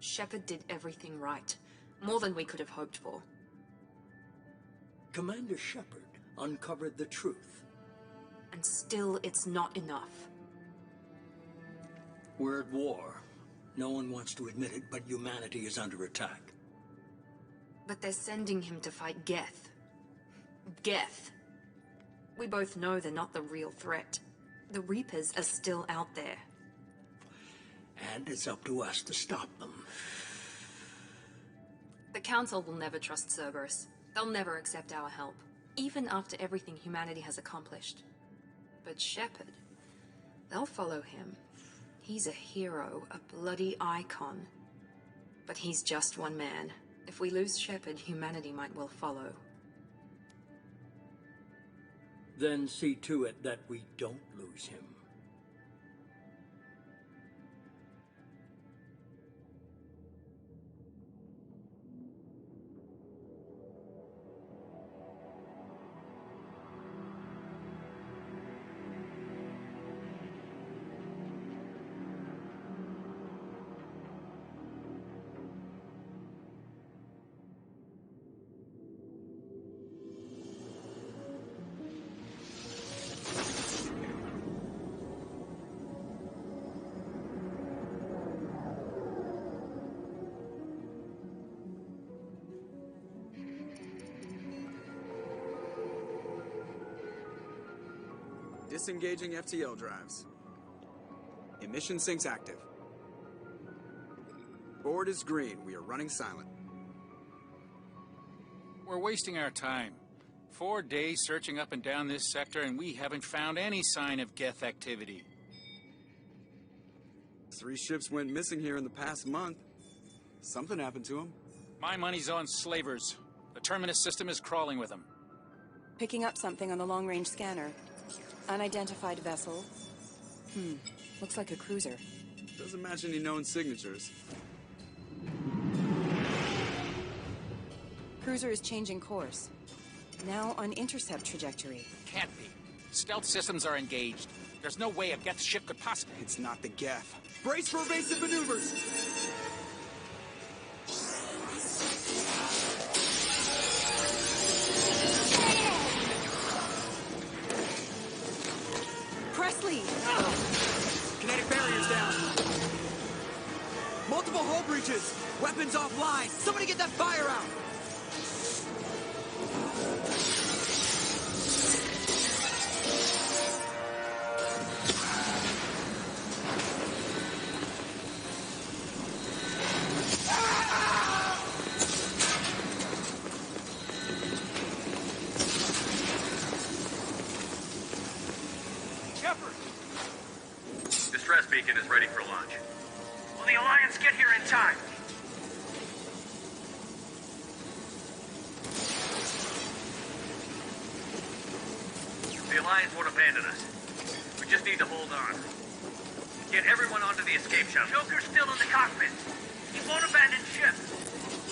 Shepard did everything right. More than we could have hoped for. Commander Shepard uncovered the truth. And still, it's not enough. We're at war. No one wants to admit it, but humanity is under attack. But they're sending him to fight Geth. Geth. We both know they're not the real threat. The Reapers are still out there. And it's up to us to stop them. The Council will never trust Cerberus. They'll never accept our help, even after everything humanity has accomplished. But Shepard, they'll follow him. He's a hero, a bloody icon. But he's just one man. If we lose Shepard, humanity might well follow. Then see to it that we don't lose him. Disengaging FTL drives. Emission sinks active. Board is green. We are running silent. We're wasting our time. 4 days searching up and down this sector, and we haven't found any sign of Geth activity. 3 ships went missing here in the past month. Something happened to them. My money's on slavers. The Terminus system is crawling with them. Picking up something on the long-range scanner. Unidentified vessel. Looks like a cruiser. Doesn't match any known signatures. Cruiser is changing course. Now on intercept trajectory. Can't be. Stealth systems are engaged. There's no way a Geth ship could possibly... It's not the Geth. Brace for evasive maneuvers! Presley! Kinetic barriers down. Multiple hull breaches. Weapons offline. Somebody get that fire out. Distress beacon is ready for launch. Will the Alliance get here in time? The Alliance won't abandon us. We just need to hold on. Get everyone onto the escape shuttle. Joker's still in the cockpit. He won't abandon ship.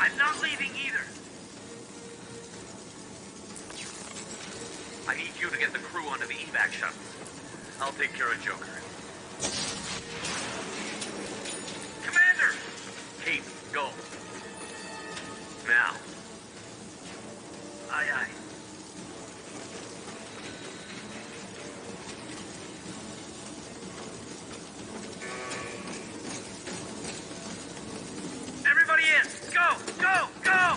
I'm not leaving either. I need you to get the crew onto the evac shuttle. I'll take care of Joker. Commander! Kate, go. Now. Aye, aye. Everybody in! Go! Go! Go!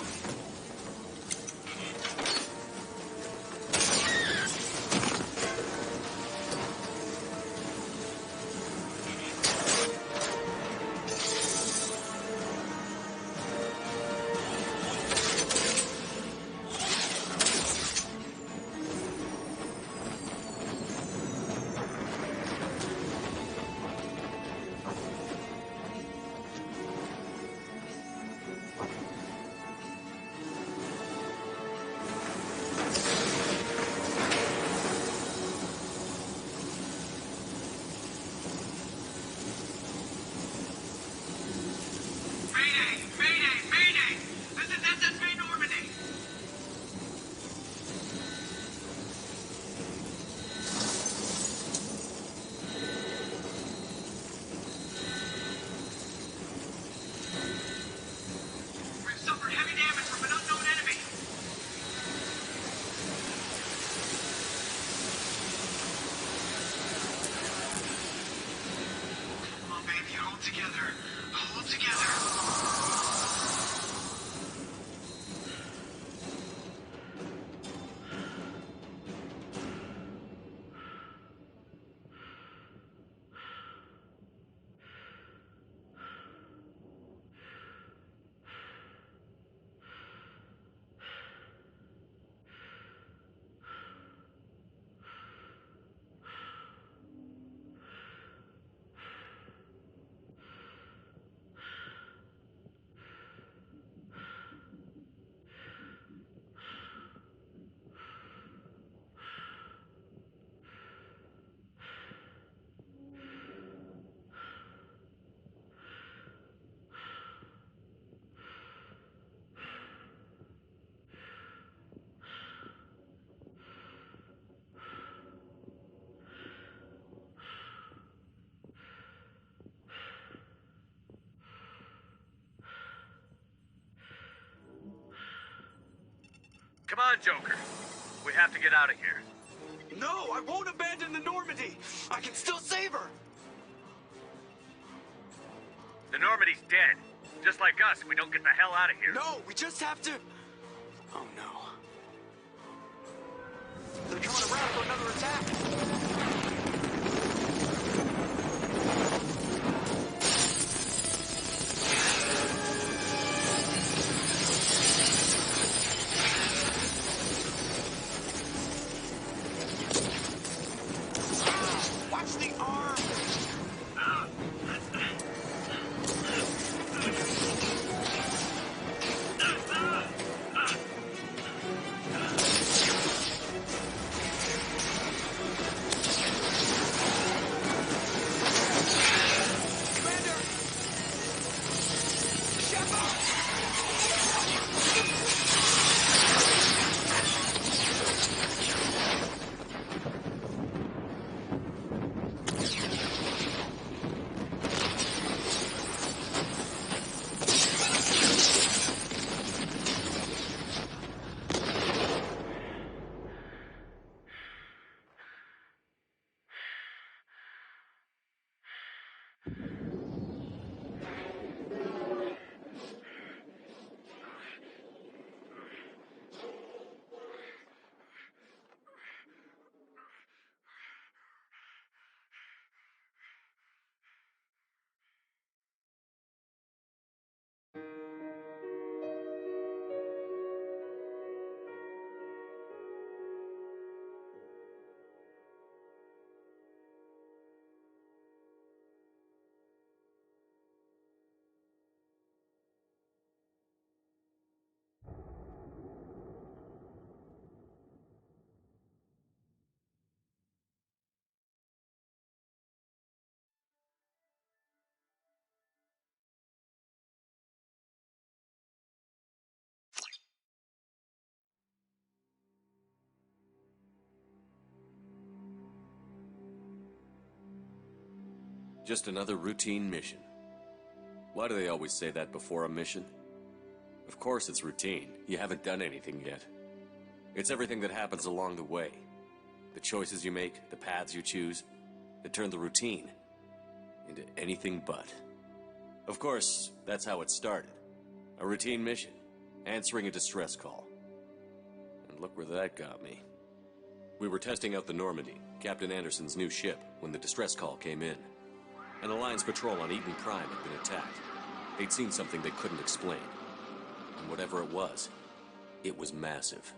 together. Hold together. Come on, Joker. We have to get out of here. No, I won't abandon the Normandy. I can still save her. The Normandy's dead. Just like us, if we don't get the hell out of here. No, we just have to... Oh, no. They're coming around for another attack. Watch the arm! Just another routine mission. Why do they always say that before a mission? Of course it's routine. You haven't done anything yet. It's everything that happens along the way. The choices you make, the paths you choose, that turn the routine into anything but. Of course, that's how it started. A routine mission, answering a distress call. And look where that got me. We were testing out the Normandy, Captain Anderson's new ship, when the distress call came in. An Alliance patrol on Eden Prime had been attacked. They'd seen something they couldn't explain. And whatever it was massive.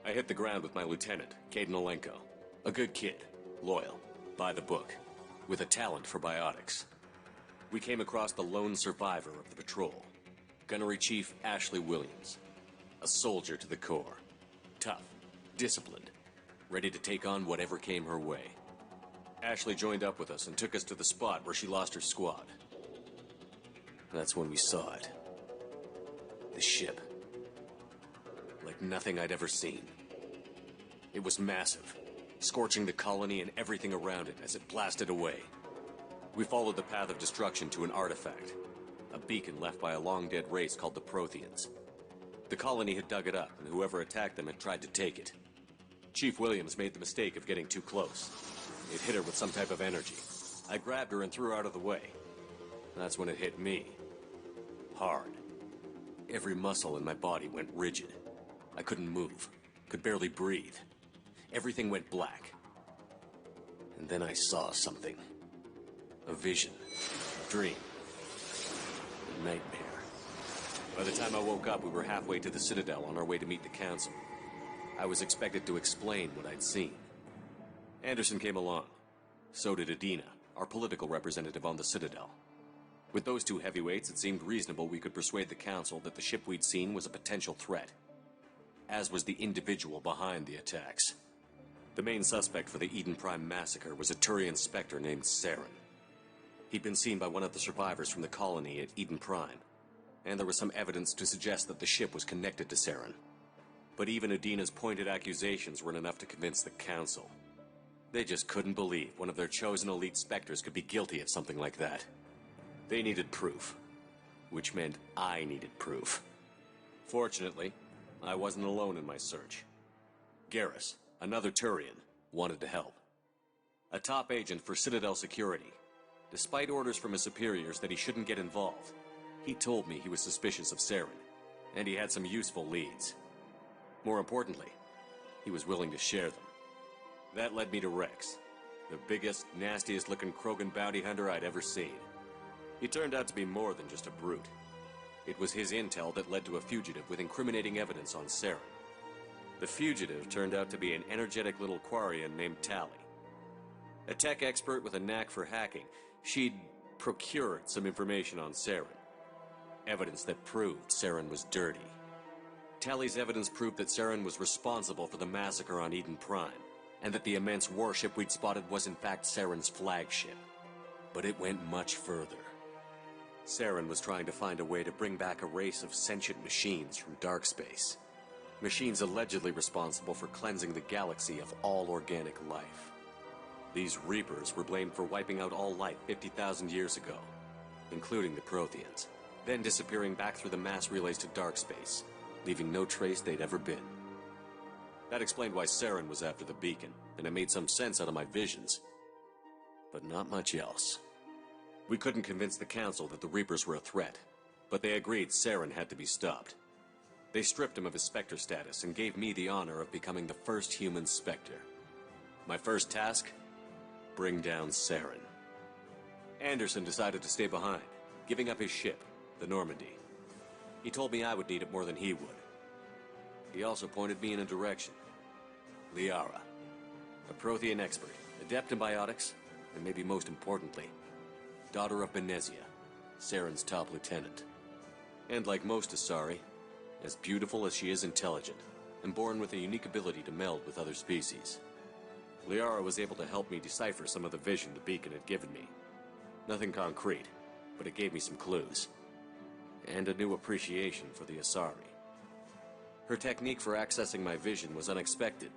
I hit the ground with my lieutenant, Caden Olenko. A good kid, loyal, by the book, with a talent for biotics. We came across the lone survivor of the patrol, Gunnery Chief Ashley Williams. A soldier to the core. Tough, disciplined, ready to take on whatever came her way. Ashley joined up with us and took us to the spot where she lost her squad. That's when we saw it. The ship. Like nothing I'd ever seen. It was massive, scorching the colony and everything around it as it blasted away. We followed the path of destruction to an artifact, a beacon left by a long-dead race called the Protheans. The colony had dug it up, and whoever attacked them had tried to take it. Chief Williams made the mistake of getting too close. It hit her with some type of energy. I grabbed her and threw her out of the way. That's when it hit me. Hard. Every muscle in my body went rigid. I couldn't move, could barely breathe. Everything went black. And then I saw something. A vision. A dream. A nightmare. By the time I woke up, we were halfway to the Citadel on our way to meet the Council. I was expected to explain what I'd seen. Anderson came along. So did Adina, our political representative on the Citadel. With those two heavyweights, it seemed reasonable we could persuade the Council that the ship we'd seen was a potential threat. As was the individual behind the attacks. The main suspect for the Eden Prime massacre was a Turian Spectre named Saren. He'd been seen by one of the survivors from the colony at Eden Prime, and there was some evidence to suggest that the ship was connected to Saren. But even Adina's pointed accusations weren't enough to convince the Council. They just couldn't believe one of their chosen elite Spectres could be guilty of something like that. They needed proof, which meant I needed proof. Fortunately, I wasn't alone in my search. Garrus, another Turian, wanted to help. A top agent for Citadel Security. Despite orders from his superiors that he shouldn't get involved, he told me he was suspicious of Saren, and he had some useful leads. More importantly, he was willing to share them. That led me to Rex, the biggest, nastiest-looking Krogan bounty hunter I'd ever seen. He turned out to be more than just a brute. It was his intel that led to a fugitive with incriminating evidence on Saren. The fugitive turned out to be an energetic little Quarian named Tali. A tech expert with a knack for hacking, she'd procured some information on Saren. Evidence that proved Saren was dirty. Tali's evidence proved that Saren was responsible for the massacre on Eden Prime, and that the immense warship we'd spotted was in fact Saren's flagship. But it went much further. Saren was trying to find a way to bring back a race of sentient machines from dark space. Machines allegedly responsible for cleansing the galaxy of all organic life. These Reapers were blamed for wiping out all life 50,000 years ago, including the Protheans, then disappearing back through the mass relays to dark space, leaving no trace they'd ever been. That explained why Saren was after the beacon, and it made some sense out of my visions. But not much else. We couldn't convince the Council that the Reapers were a threat, but they agreed Saren had to be stopped. They stripped him of his Spectre status and gave me the honor of becoming the first human Spectre. My first task? Bring down Saren. Anderson decided to stay behind, giving up his ship, the Normandy. He told me I would need it more than he would. He also pointed me in a direction. Liara, a Prothean expert, adept in biotics, and maybe most importantly, daughter of Benezia, Saren's top lieutenant. And like most Asari, as beautiful as she is intelligent, and born with a unique ability to meld with other species. Liara was able to help me decipher some of the vision the beacon had given me. Nothing concrete, but it gave me some clues. And a new appreciation for the Asari. Her technique for accessing my vision was unexpected,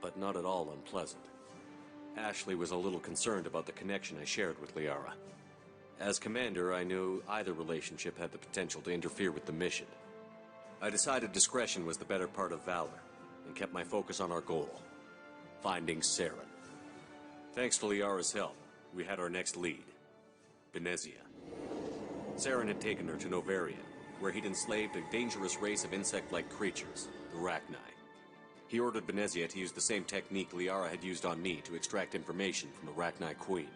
but not at all unpleasant. Ashley was a little concerned about the connection I shared with Liara. As commander, I knew either relationship had the potential to interfere with the mission. I decided discretion was the better part of valor, and kept my focus on our goal, finding Saren. Thanks to Liara's help, we had our next lead, Benezia. Saren had taken her to Novarian, where he'd enslaved a dangerous race of insect-like creatures, the Rachni. He ordered Benezia to use the same technique Liara had used on me to extract information from the Rachni Queen.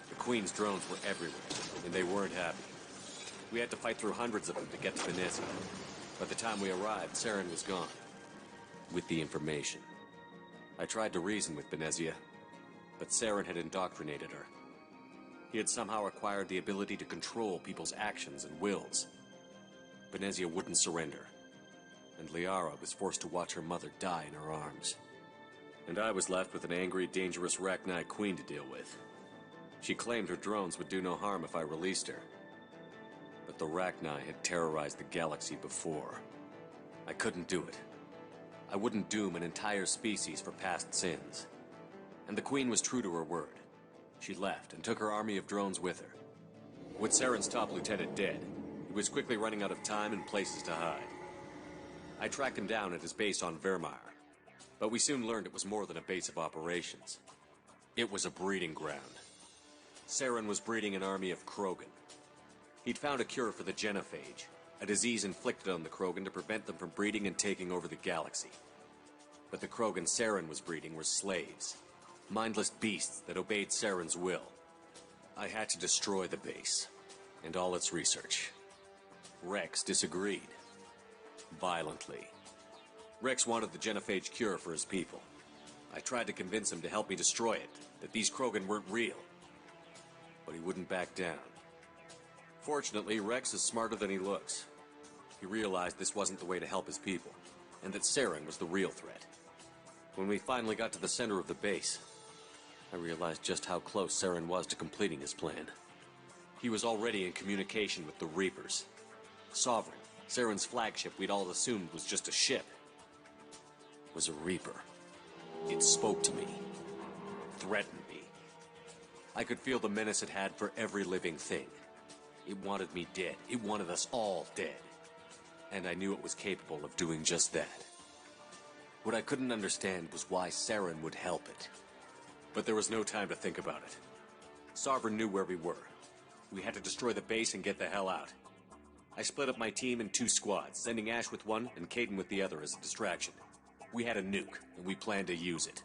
The Queen's drones were everywhere, and they weren't happy. We had to fight through hundreds of them to get to Benezia. By the time we arrived, Saren was gone, with the information. I tried to reason with Benezia, but Saren had indoctrinated her. He had somehow acquired the ability to control people's actions and wills. Benezia wouldn't surrender, and Liara was forced to watch her mother die in her arms. And I was left with an angry, dangerous Rachni Queen to deal with. She claimed her drones would do no harm if I released her. But the Rachni had terrorized the galaxy before. I couldn't do it. I wouldn't doom an entire species for past sins. And the Queen was true to her word. She left and took her army of drones with her. With Saren's top lieutenant dead, he was quickly running out of time and places to hide. I tracked him down at his base on Vermeer, but we soon learned it was more than a base of operations. It was a breeding ground. Saren was breeding an army of Krogan. He'd found a cure for the genophage, a disease inflicted on the Krogan to prevent them from breeding and taking over the galaxy. But the Krogan Saren was breeding were slaves, mindless beasts that obeyed Saren's will. I had to destroy the base, and all its research. Rex disagreed. Violently. Rex wanted the genophage cure for his people. I tried to convince him to help me destroy it, that these Krogan weren't real. But he wouldn't back down. Fortunately, Rex is smarter than he looks. He realized this wasn't the way to help his people, and that Saren was the real threat. When we finally got to the center of the base, I realized just how close Saren was to completing his plan. He was already in communication with the Reapers. Sovereign, Saren's flagship we'd all assumed was just a ship, was a Reaper. It spoke to me, threatened me. I could feel the menace it had for every living thing. It wanted me dead. It wanted us all dead. And I knew it was capable of doing just that. What I couldn't understand was why Saren would help it. But there was no time to think about it. Sovereign knew where we were. We had to destroy the base and get the hell out. I split up my team in 2 squads, sending Ash with one and Caden with the other as a distraction. We had a nuke, and we planned to use it.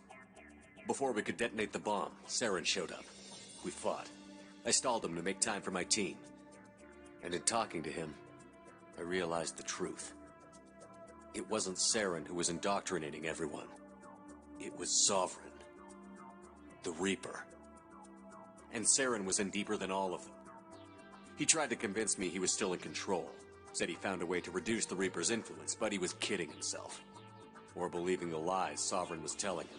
Before we could detonate the bomb, Saren showed up. We fought. I stalled him to make time for my team. And in talking to him, I realized the truth. It wasn't Saren who was indoctrinating everyone. It was Sovereign. The Reaper. And Saren was in deeper than all of them. He tried to convince me he was still in control. Said he found a way to reduce the Reaper's influence, but he was kidding himself. Or believing the lies Sovereign was telling him.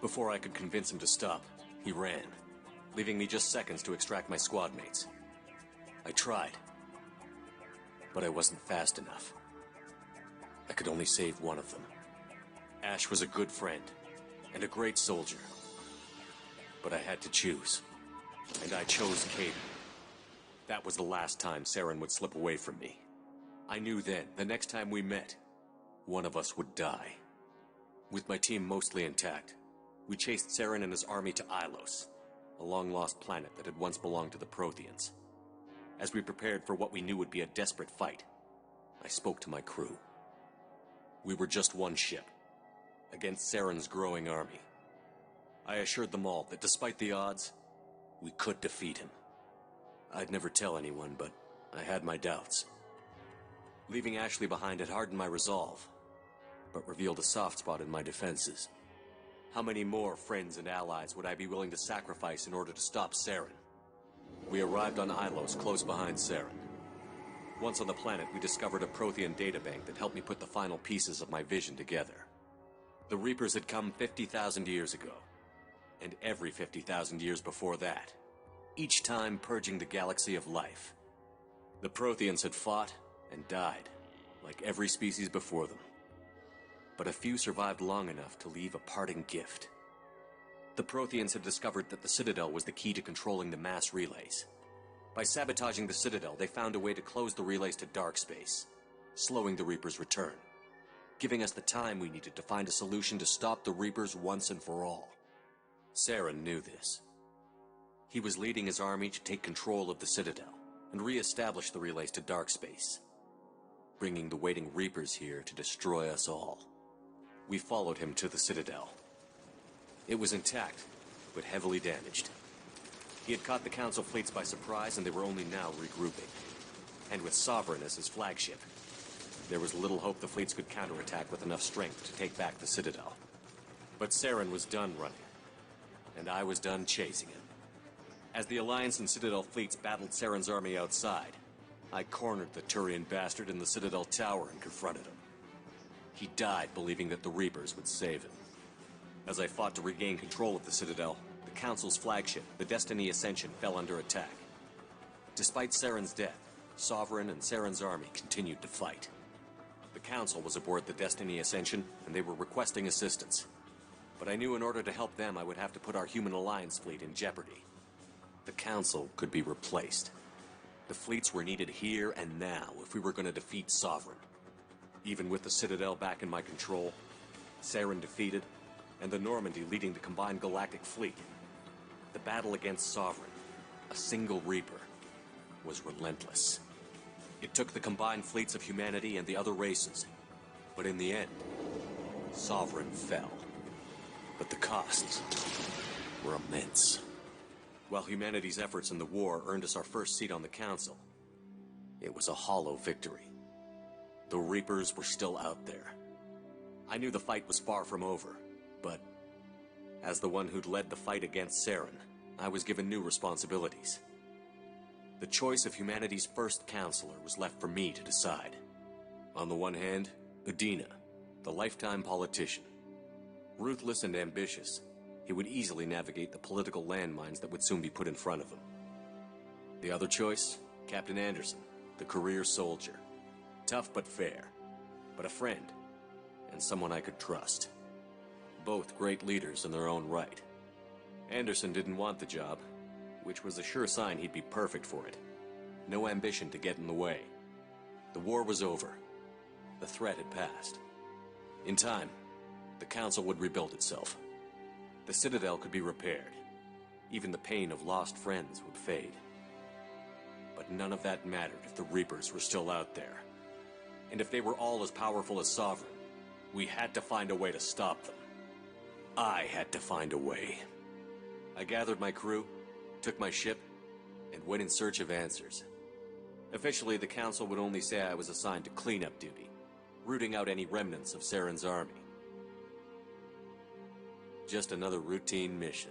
Before I could convince him to stop, he ran, leaving me just seconds to extract my squad mates. I tried, but I wasn't fast enough. I could only save one of them. Ash was a good friend, and a great soldier. But I had to choose, and I chose Caden. That was the last time Saren would slip away from me. I knew then, the next time we met, one of us would die. With my team mostly intact, we chased Saren and his army to Ilos, a long-lost planet that had once belonged to the Protheans. As we prepared for what we knew would be a desperate fight, I spoke to my crew. We were just one ship, against Saren's growing army. I assured them all that despite the odds, we could defeat him. I'd never tell anyone, but I had my doubts. Leaving Ashley behind had hardened my resolve, but revealed a soft spot in my defenses. How many more friends and allies would I be willing to sacrifice in order to stop Saren? We arrived on Ilos, close behind Saren. Once on the planet, we discovered a Prothean databank that helped me put the final pieces of my vision together. The Reapers had come 50,000 years ago, and every 50,000 years before that, each time purging the galaxy of life. The Protheans had fought and died, like every species before them. But a few survived long enough to leave a parting gift. The Protheans had discovered that the Citadel was the key to controlling the mass relays. By sabotaging the Citadel, they found a way to close the relays to dark space, slowing the Reapers' return, giving us the time we needed to find a solution to stop the Reapers once and for all. Saren knew this. He was leading his army to take control of the Citadel and re-establish the relays to dark space, bringing the waiting Reapers here to destroy us all. We followed him to the Citadel. It was intact, but heavily damaged. He had caught the Council fleets by surprise, and they were only now regrouping. And with Sovereign as his flagship, there was little hope the fleets could counterattack with enough strength to take back the Citadel. But Saren was done running, and I was done chasing him. As the Alliance and Citadel fleets battled Saren's army outside, I cornered the Turian bastard in the Citadel tower and confronted him. He died believing that the Reapers would save him. As I fought to regain control of the Citadel, the Council's flagship, the Destiny Ascension, fell under attack. Despite Saren's death, Sovereign and Saren's army continued to fight. The Council was aboard the Destiny Ascension, and they were requesting assistance. But I knew in order to help them, I would have to put our human Alliance fleet in jeopardy. The Council could be replaced. The fleets were needed here and now if we were going to defeat Sovereign. Even with the Citadel back in my control, Saren defeated, and the Normandy leading the combined galactic fleet, the battle against Sovereign a single Reaper, was relentless. It took the combined fleets of humanity and the other races, but in the end, Sovereign fell. But the costs were immense. While humanity's efforts in the war earned us our first seat on the Council, it was a hollow victory. The Reapers were still out there. I knew the fight was far from over, but as the one who'd led the fight against Saren, I was given new responsibilities. The choice of humanity's first counselor was left for me to decide. On the one hand, Udina, the lifetime politician. Ruthless and ambitious, he would easily navigate the political landmines that would soon be put in front of him. The other choice, Captain Anderson, the career soldier. Tough but fair, but a friend, and someone I could trust. Both great leaders in their own right. Anderson didn't want the job, which was a sure sign he'd be perfect for it. No ambition to get in the way. The war was over. The threat had passed. In time, the Council would rebuild itself. The Citadel could be repaired. Even the pain of lost friends would fade. But none of that mattered if the Reapers were still out there. And if they were all as powerful as Sovereign, we had to find a way to stop them. I had to find a way. I gathered my crew, took my ship, and went in search of answers. Officially, the Council would only say I was assigned to cleanup duty, rooting out any remnants of Saren's army. Just another routine mission.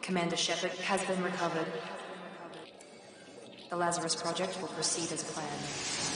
Commander Shepard has been recovered. The Lazarus project will proceed as planned.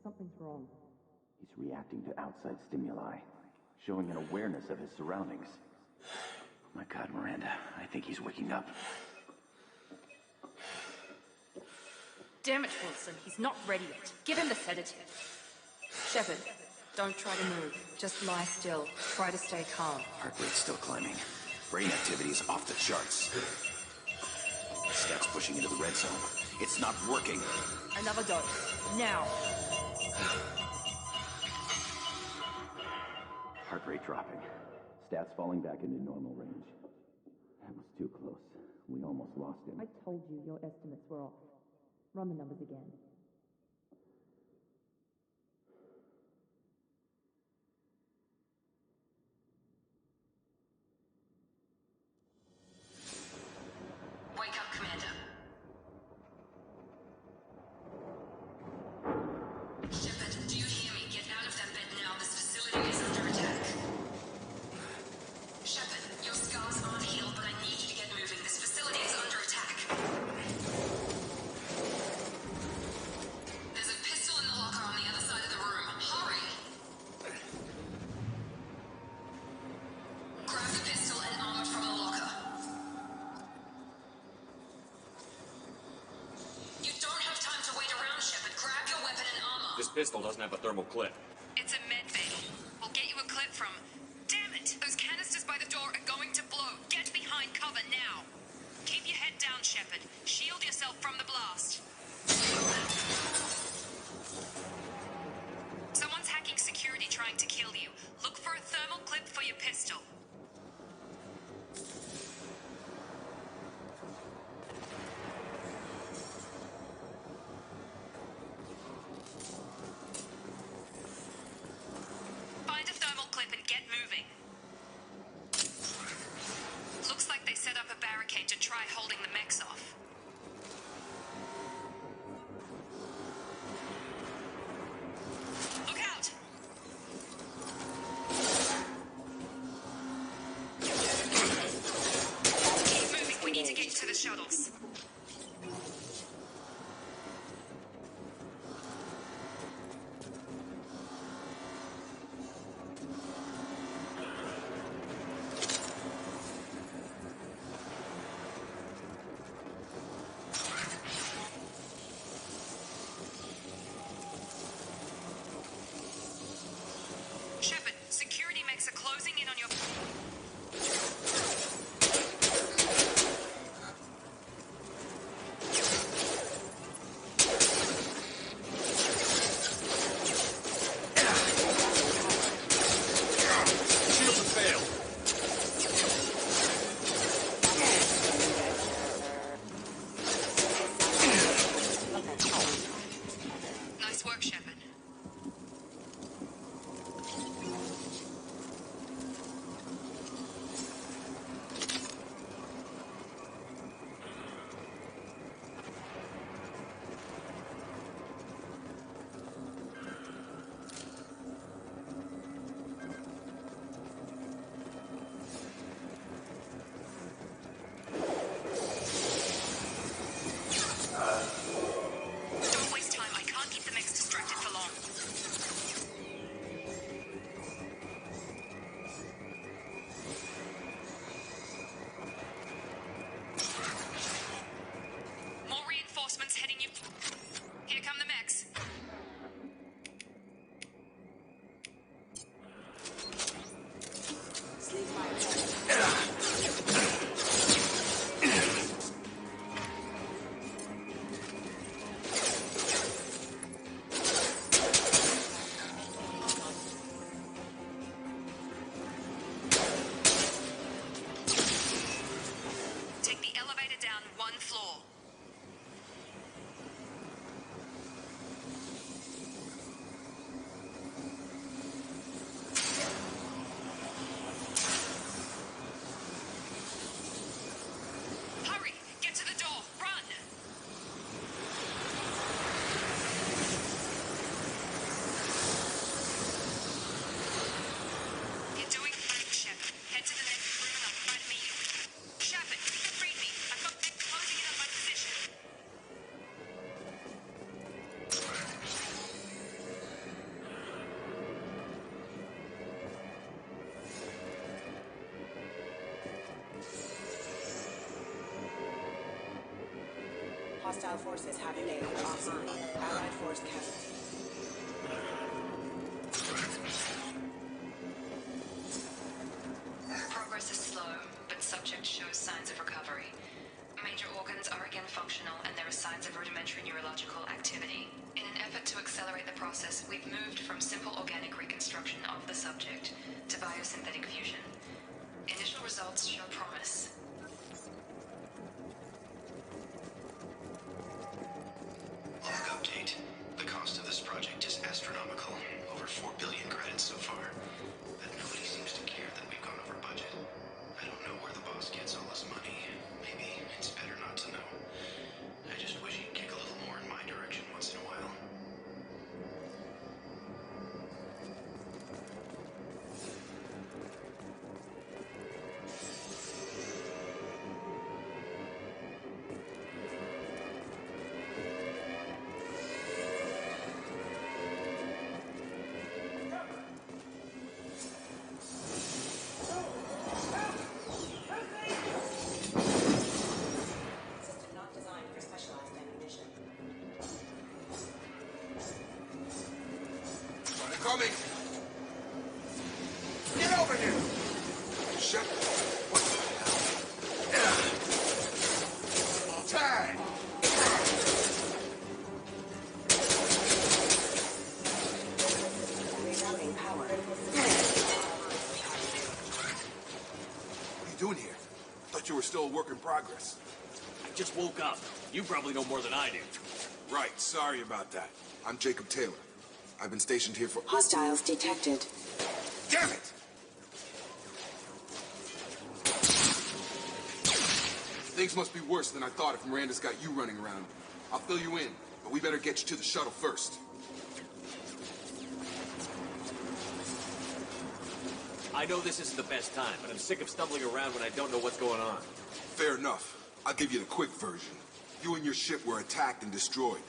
Something's wrong. He's reacting to outside stimuli, showing an awareness of his surroundings. My God, Miranda, I think he's waking up. Damn it, Wilson, he's not ready yet. Give him the sedative. Shepard, don't try to move. Just lie still. Try to stay calm. Heart rate's still climbing. Brain activity is off the charts. Steps pushing into the red zone. It's not working. Another dose. Now. Heart rate dropping. Stats falling back into normal range. That was too close. We almost lost him. I told you your estimates were off. Run the numbers again. Wake up, Commander. Shepard, do you hear me? Get out of that bed now. This facility is under attack. Shepard, your scars aren't healed, but I need you to get moving. This facility is under attack. This pistol doesn't have a thermal clip. It's a med bay. We'll get you a clip from... Damn it! Those canisters by the door are going to blow. Get behind cover now. Keep your head down, Shepard. Shield yourself from the blast. Someone's hacking security trying to kill you. Look for a thermal clip for your pistol. Find a thermal clip and get moving. Looks like they set up a barricade to try holding the mechs off. Look out! Keep moving, we need to get you to the shuttles. Shepard, security mechs are closing in on your... Shield has failed. Nice work, Shepard. Don't waste time. I can't keep the mechs distracted for long. More reinforcements heading you... Here come the mechs. Take the elevator down one floor. Hurry! Get to the door! Run! You're doing great, Shepard. Head to the next room and I'll try to meet you. Shepard, read me. I've got men closing in on my position. Hostile forces have enabled offline. Allied force casualty. Progress is slow, but subject shows signs of recovery. Major organs are again functional, and there are signs of rudimentary neurological activity. In an effort to accelerate the process, we've moved from simple organic reconstruction of the subject to biosynthetic fusion. Initial results show promise. Log update. The cost of this project is astronomical. Over 4 billion credits so far. But nobody seems to care that we've gone over budget. I don't know where the boss gets all this money. Maybe it's better not to know. I just wish he'd kick a little more in my direction once in a while. What are you doing here? Thought you were still a work in progress. I just woke up. You probably know more than I do. Right, sorry about that. I'm Jacob Taylor. I've been stationed here for... Hostiles detected. Damn it! Things must be worse than I thought if Miranda's got you running around. I'll fill you in, but we better get you to the shuttle first. I know this isn't the best time, but I'm sick of stumbling around when I don't know what's going on. Fair enough. I'll give you the quick version. You and your ship were attacked and destroyed.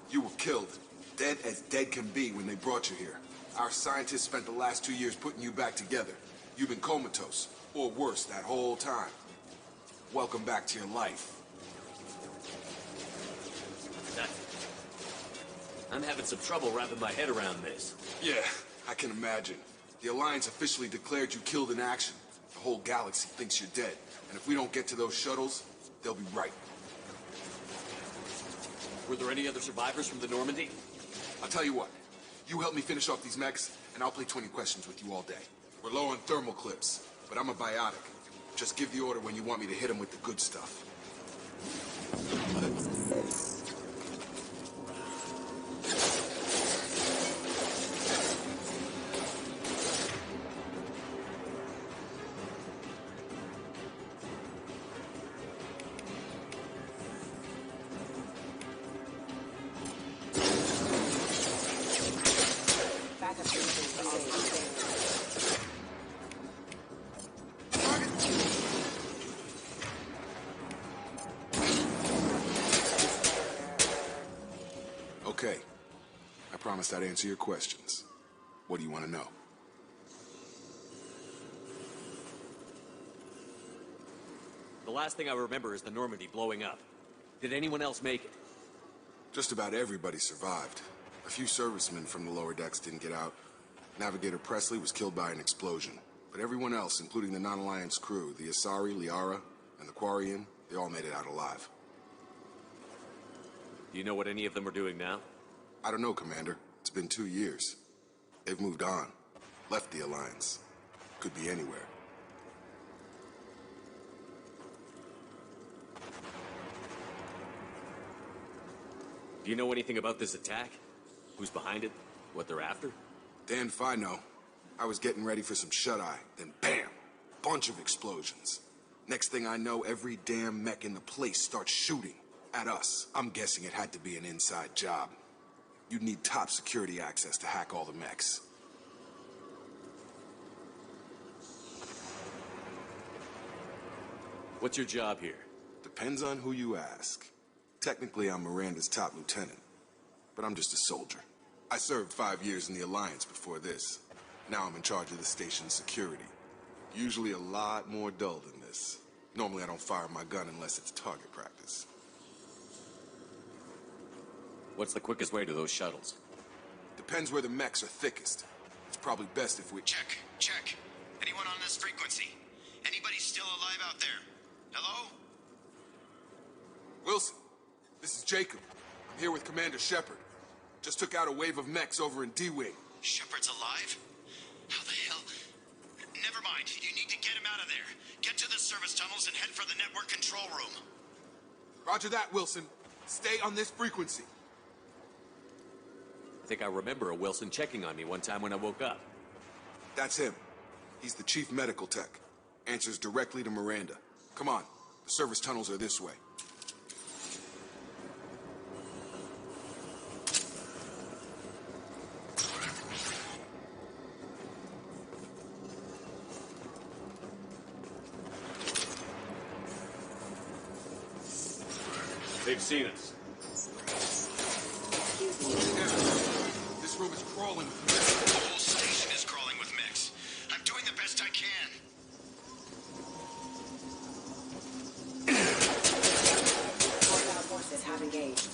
You were killed. Dead as dead can be when they brought you here. Our scientists spent the last 2 years putting you back together. You've been comatose, or worse, that whole time. Welcome back to your life. I'm having some trouble wrapping my head around this. Yeah, I can imagine. The Alliance officially declared you killed in action. The whole galaxy thinks you're dead. And if we don't get to those shuttles, they'll be right. Were there any other survivors from the Normandy? I'll tell you what. You help me finish off these mechs, and I'll play 20 questions with you all day. We're low on thermal clips, but I'm a biotic. Just give the order when you want me to hit them with the good stuff. Okay. I promised I'd answer your questions. What do you want to know? The last thing I remember is the Normandy blowing up. Did anyone else make it? Just about everybody survived. A few servicemen from the lower decks didn't get out. Navigator Presley was killed by an explosion. But everyone else, including the non-Alliance crew, the Asari, Liara, and the Quarian, they all made it out alive. Do you know what any of them are doing now? I don't know, Commander. It's been 2 years. They've moved on. Left the Alliance. Could be anywhere. Do you know anything about this attack? Who's behind it? What they're after? Damn if I know. I was getting ready for some shut-eye, then bam! Bunch of explosions. Next thing I know, every damn mech in the place starts shooting. At us. I'm guessing it had to be an inside job. You'd need top security access to hack all the mechs. What's your job here? Depends on who you ask. Technically, I'm Miranda's top lieutenant. But I'm just a soldier. I served 5 years in the Alliance before this. Now I'm in charge of the station's security. Usually a lot more dull than this. Normally I don't fire my gun unless it's target practice. What's the quickest way to those shuttles? Depends where the mechs are thickest. It's probably best if we... Check, check. Anyone on this frequency? Anybody still alive out there? Hello? Wilson, this is Jacob. I'm here with Commander Shepard. Just took out a wave of mechs over in D-Wing. Shepard's alive? How the hell? Never mind. You need to get him out of there. Get to the service tunnels and head for the network control room. Roger that, Wilson. Stay on this frequency. I think I remember a Wilson checking on me one time when I woke up. That's him. He's the chief medical tech. Answers directly to Miranda. Come on. The service tunnels are this way. They've seen us. This room is crawling with The mechs. whole station is crawling with mechs. I'm doing the best I can. Forces have engaged.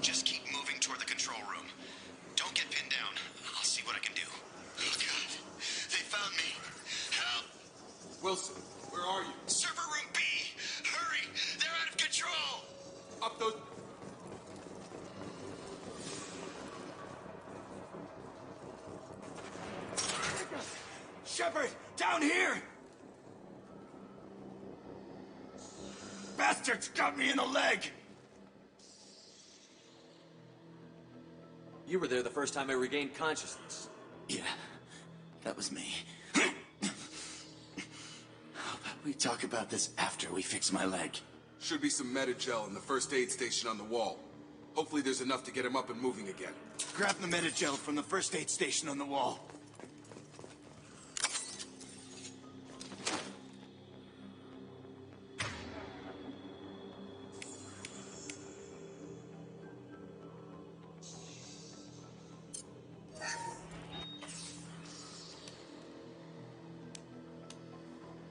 Just keep moving toward the control room. Shepard! Down here! Bastards got me in the leg! You were there the first time I regained consciousness. Yeah, that was me. How about we talk about this after we fix my leg? Should be some Medi-gel in the first aid station on the wall. Hopefully there's enough to get him up and moving again. Grab the Medi-gel from the first aid station on the wall.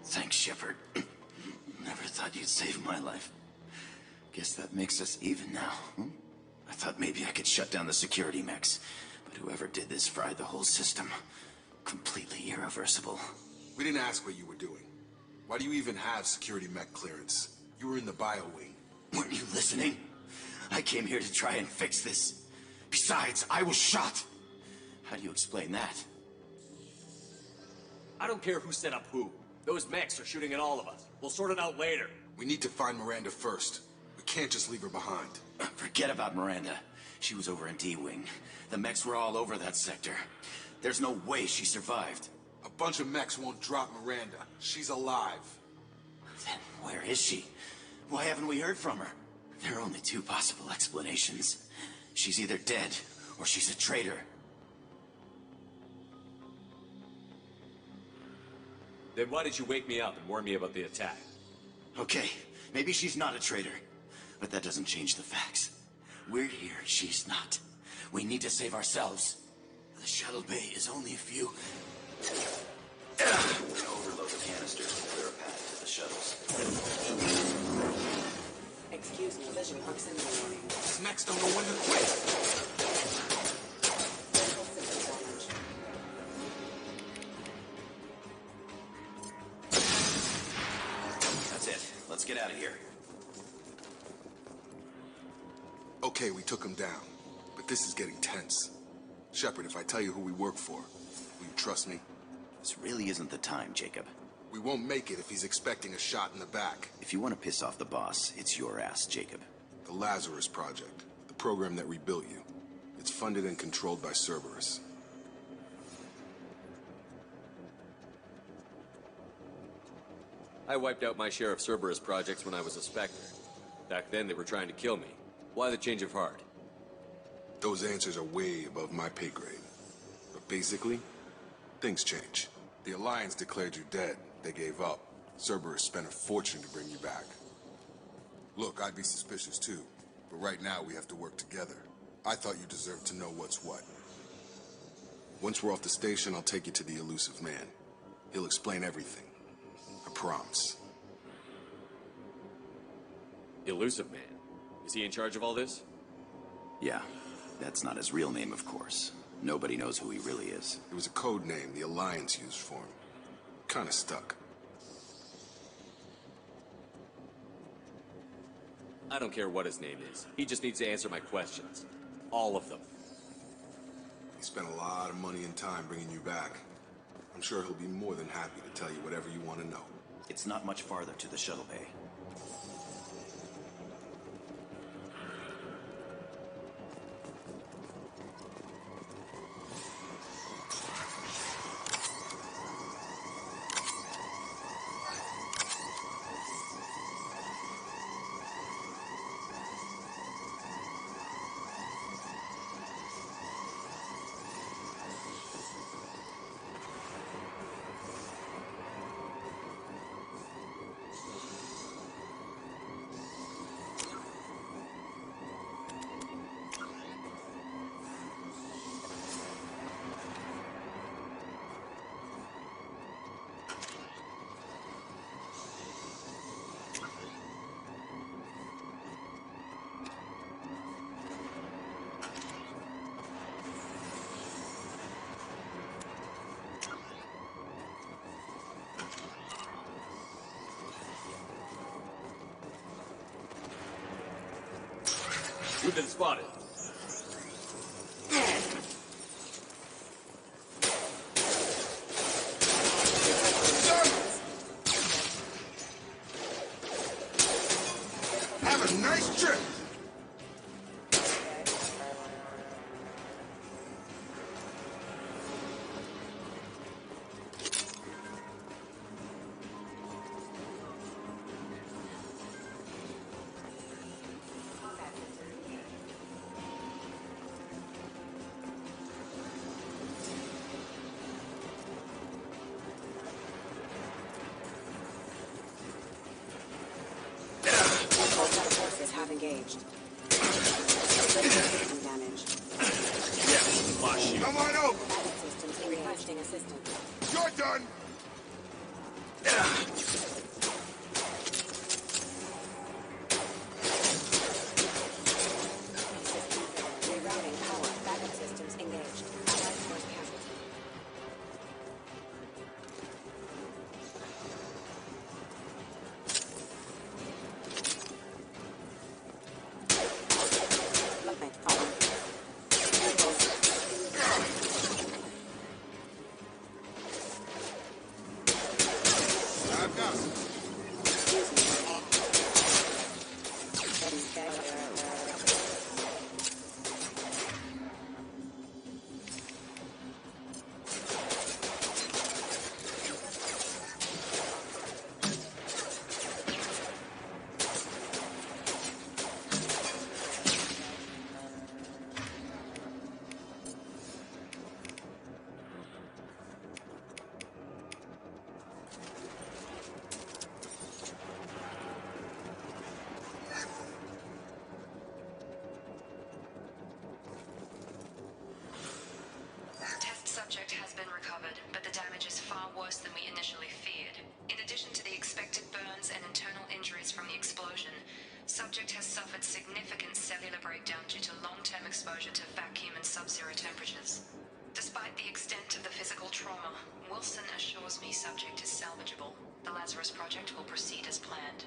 Thanks, Shepard. Never thought you'd save my life. Guess that makes us even now. I thought maybe I could shut down the security mechs, but whoever did this fried the whole system. Completely irreversible. We didn't ask what you were doing. Why do you even have security mech clearance? You were in the bio wing. Weren't you listening? I came here to try and fix this. Besides, I was shot. How do you explain that? I don't care who set up who. Those mechs are shooting at all of us. We'll sort it out later. We need to find Miranda first. We can't just leave her behind. Forget about Miranda. She was over in D-Wing. The mechs were all over that sector. There's no way she survived. A bunch of mechs won't drop Miranda. She's alive. Then where is she? Why haven't we heard from her? There are only two possible explanations. She's either dead, or she's a traitor. Then why did you wake me up and warn me about the attack? Okay, maybe she's not a traitor. But that doesn't change the facts. We're here, she's not. We need to save ourselves. The shuttle bay is only a few... Overload the canisters to clear a path to the shuttles. Excuse me, vision proximity warning. These mechs don't know when to quit. That's it. Let's get out of here. Okay, we took him down. But this is getting tense. Shepard, if I tell you who we work for, will you trust me? This really isn't the time, Jacob. We won't make it if he's expecting a shot in the back. If you want to piss off the boss, it's your ass, Jacob. The Lazarus Project. The program that rebuilt you. It's funded and controlled by Cerberus. I wiped out my share of Cerberus projects when I was a Spectre. Back then, they were trying to kill me. Why the change of heart? Those answers are way above my pay grade. But basically, things change. The Alliance declared you dead. They gave up. Cerberus spent a fortune to bring you back. Look, I'd be suspicious too. But right now, we have to work together. I thought you deserved to know what's what. Once we're off the station, I'll take you to the elusive man. He'll explain everything. I promise. Elusive Man? Is he in charge of all this? Yeah. That's not his real name, of course. Nobody knows who he really is. It was a code name the Alliance used for him. Kinda stuck. I don't care what his name is. He just needs to answer my questions. All of them. He spent a lot of money and time bringing you back. I'm sure he'll be more than happy to tell you whatever you want to know. It's not much farther to the shuttle bay. We've been spotted. A nice trip! Have engaged. Damage. Yeah, boss you. Come on over! Systems requesting assistance. You're done! Rerouting power. Backup systems engaged. Allied force casualty. Subject has been recovered, but the damage is far worse than we initially feared. In addition to the expected burns and internal injuries from the explosion, subject has suffered significant cellular breakdown due to long-term exposure to vacuum and sub-zero temperatures. Despite the extent of the physical trauma, Wilson assures me subject is salvageable. The Lazarus project will proceed as planned.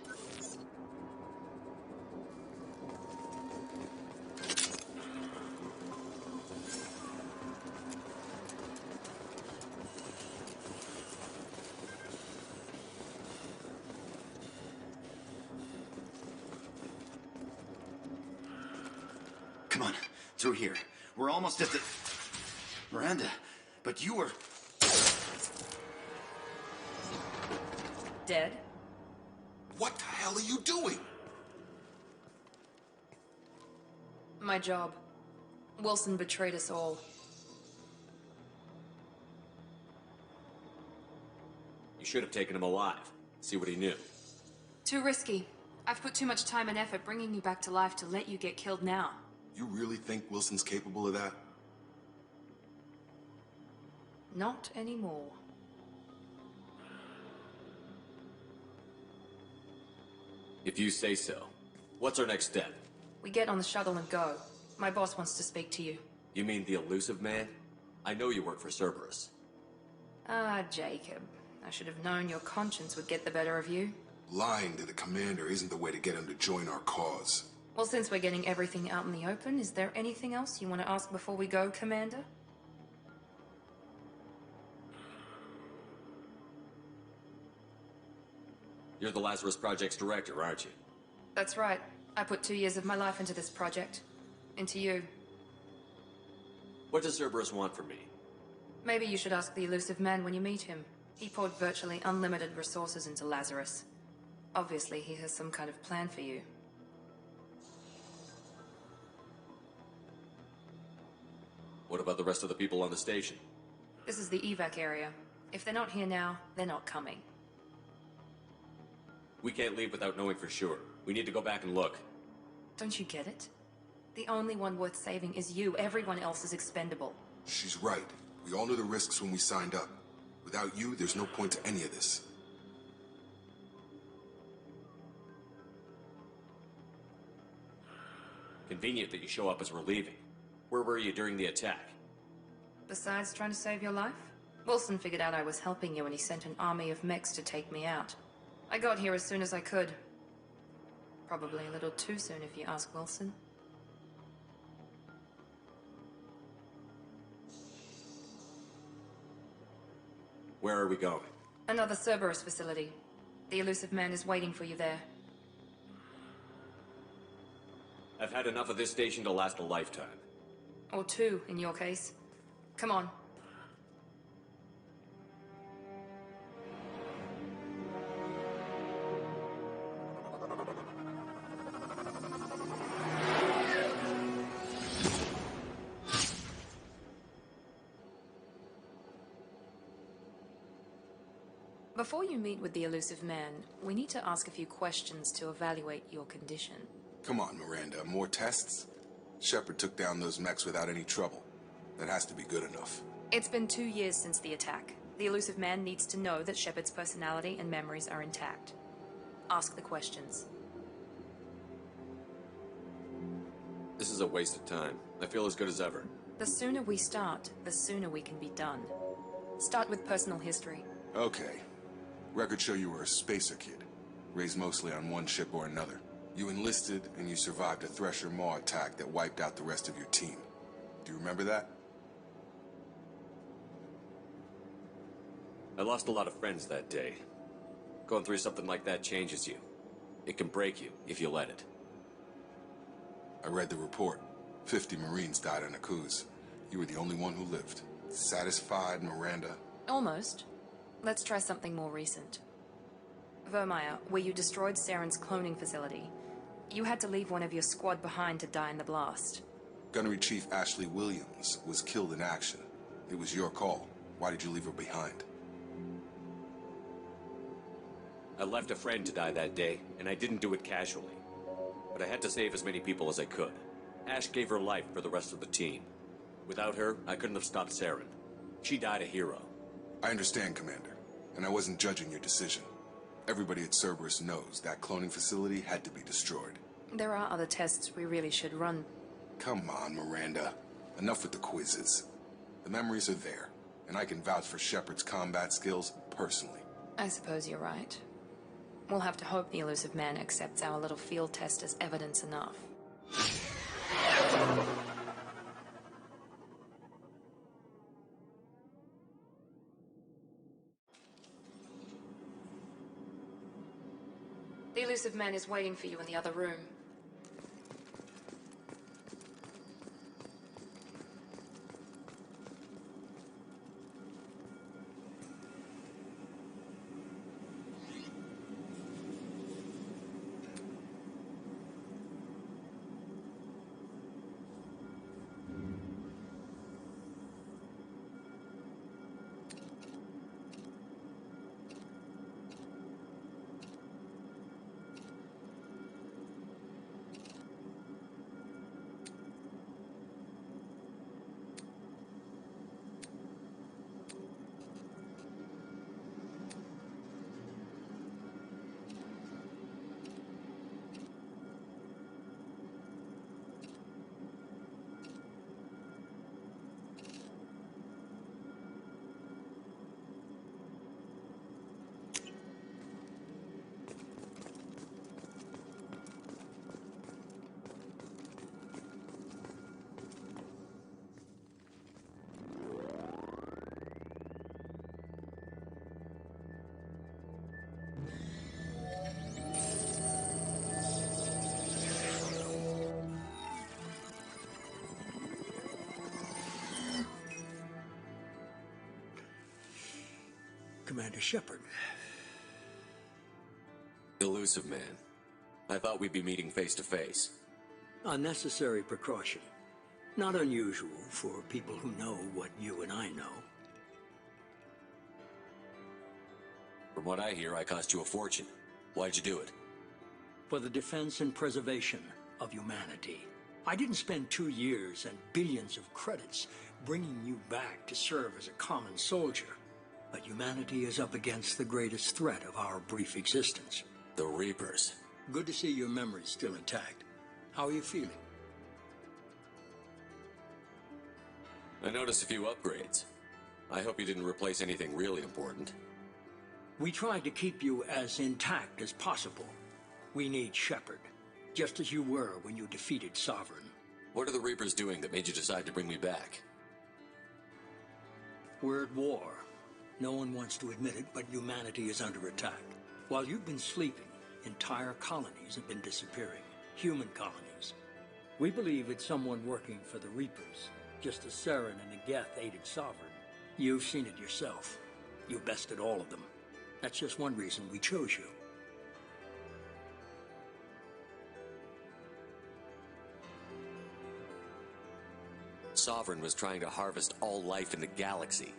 Come on, through here. We're almost at the... Miranda, but you were... Dead? What the hell are you doing? My job. Wilson betrayed us all. You should have taken him alive. See what he knew. Too risky. I've put too much time and effort bringing you back to life to let you get killed now. You really think Wilson's capable of that? Not anymore. If you say so. What's our next step? We get on the shuttle and go. My boss wants to speak to you. You mean the elusive man? I know you work for Cerberus. Ah, Jacob. I should have known your conscience would get the better of you. Lying to the commander isn't the way to get him to join our cause. Well, since we're getting everything out in the open, is there anything else you want to ask before we go, Commander? You're the Lazarus Project's director, aren't you? That's right. I put 2 years of my life into this project. Into you. What does Cerberus want from me? Maybe you should ask the elusive man when you meet him. He poured virtually unlimited resources into Lazarus. Obviously, he has some kind of plan for you. What about the rest of the people on the station? This is the evac area. If they're not here now, they're not coming. We can't leave without knowing for sure. We need to go back and look. Don't you get it? The only one worth saving is you. Everyone else is expendable. She's right. We all knew the risks when we signed up. Without you, there's no point to any of this. Convenient that you show up as we're leaving. Where were you during the attack? Besides trying to save your life, Wilson figured out I was helping you and he sent an army of mechs to take me out. I got here as soon as I could. Probably a little too soon if you ask Wilson. Where are we going? Another Cerberus facility. The elusive man is waiting for you there. I've had enough of this station to last a lifetime. Or two, in your case. Come on. Before you meet with the elusive man, we need to ask a few questions to evaluate your condition. Come on, Miranda. More tests? Shepard took down those mechs without any trouble. That has to be good enough. It's been 2 years since the attack. The elusive man needs to know that Shepard's personality and memories are intact. Ask the questions. This is a waste of time. I feel as good as ever. The sooner we start, the sooner we can be done. Start with personal history. Okay. Records show you were a spacer kid, raised mostly on one ship or another. You enlisted, and you survived a Thresher Maw attack that wiped out the rest of your team. Do you remember that? I lost a lot of friends that day. Going through something like that changes you. It can break you, if you let it. I read the report. 50 Marines died on a cruise. You were the only one who lived. Satisfied, Miranda? Almost. Let's try something more recent. Vermeer, where you destroyed Saren's cloning facility. You had to leave one of your squad behind to die in the blast. Gunnery Chief Ashley Williams was killed in action. It was your call. Why did you leave her behind? I left a friend to die that day, and I didn't do it casually. But I had to save as many people as I could. Ash gave her life for the rest of the team. Without her, I couldn't have stopped Saren. She died a hero. I understand, Commander, and I wasn't judging your decision. Everybody at Cerberus knows that cloning facility had to be destroyed. There are other tests we really should run. Come on, Miranda. Enough with the quizzes. The memories are there, and I can vouch for Shepard's combat skills personally. I suppose you're right. We'll have to hope the elusive man accepts our little field test as evidence enough. The elusive man is waiting for you in the other room. Commander Shepard. Elusive man. I thought we'd be meeting face to face. Unnecessary precaution. Not unusual for people who know what you and I know. From what I hear, I cost you a fortune. Why'd you do it? For the defense and preservation of humanity. I didn't spend 2 years and billions of credits bringing you back to serve as a common soldier. But humanity is up against the greatest threat of our brief existence. The Reapers. Good to see your memory's still intact. How are you feeling? I noticed a few upgrades. I hope you didn't replace anything really important. We tried to keep you as intact as possible. We need Shepard, just as you were when you defeated Sovereign. What are the Reapers doing that made you decide to bring me back? We're at war. No one wants to admit it, but humanity is under attack. While you've been sleeping, entire colonies have been disappearing. Human colonies. We believe it's someone working for the Reapers, just as Saren and the Geth aided Sovereign. You've seen it yourself. You bested all of them. That's just one reason we chose you. Sovereign was trying to harvest all life in the galaxy.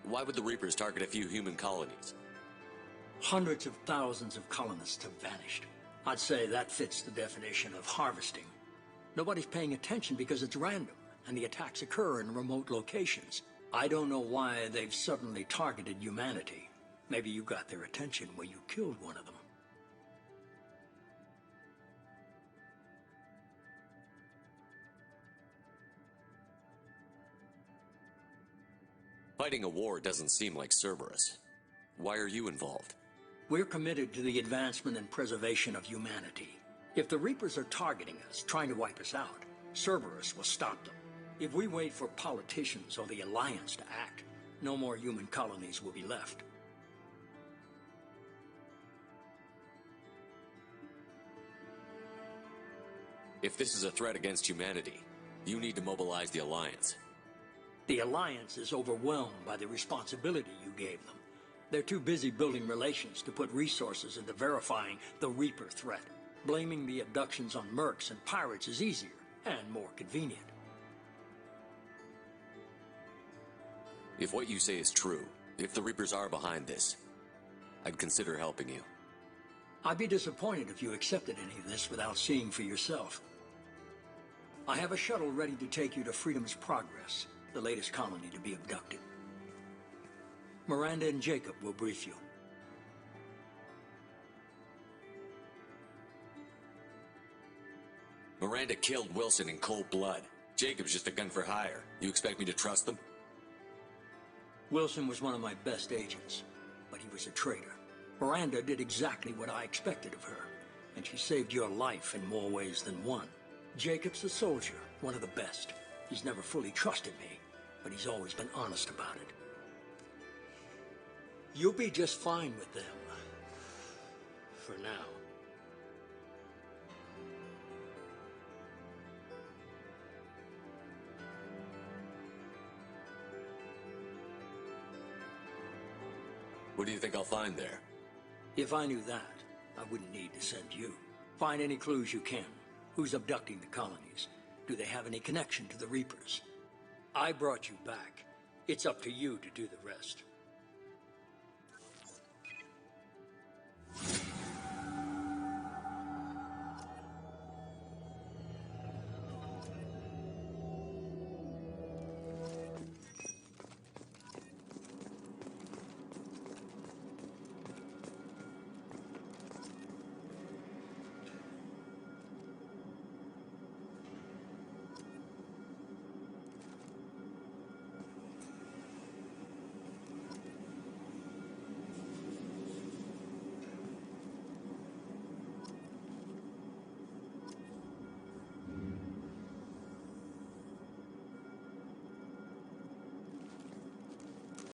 Why would the Reapers target a few human colonies? Hundreds of thousands of colonists have vanished. I'd say that fits the definition of harvesting. Nobody's paying attention because it's random, and the attacks occur in remote locations. I don't know why they've suddenly targeted humanity. Maybe you got their attention when you killed one of them. Fighting a war doesn't seem like Cerberus. Why are you involved? We're committed to the advancement and preservation of humanity. If the Reapers are targeting us, trying to wipe us out, Cerberus will stop them. If we wait for politicians or the Alliance to act, no more human colonies will be left. If this is a threat against humanity, you need to mobilize the Alliance. The Alliance is overwhelmed by the responsibility you gave them. They're too busy building relations to put resources into verifying the Reaper threat. Blaming the abductions on mercs and pirates is easier and more convenient. If what you say is true, if the Reapers are behind this, I'd consider helping you. I'd be disappointed if you accepted any of this without seeing for yourself. I have a shuttle ready to take you to Freedom's Progress, the latest colony to be abducted. Miranda and Jacob will brief you. Miranda killed Wilson in cold blood. Jacob's just a gun for hire. You expect me to trust them? Wilson was one of my best agents, but he was a traitor. Miranda did exactly what I expected of her, and she saved your life in more ways than one. Jacob's a soldier, one of the best. He's never fully trusted me, but he's always been honest about it. You'll be just fine with them. For now. What do you think I'll find there? If I knew that, I wouldn't need to send you. Find any clues you can. Who's abducting the colonies? Do they have any connection to the Reapers? I brought you back. It's up to you to do the rest.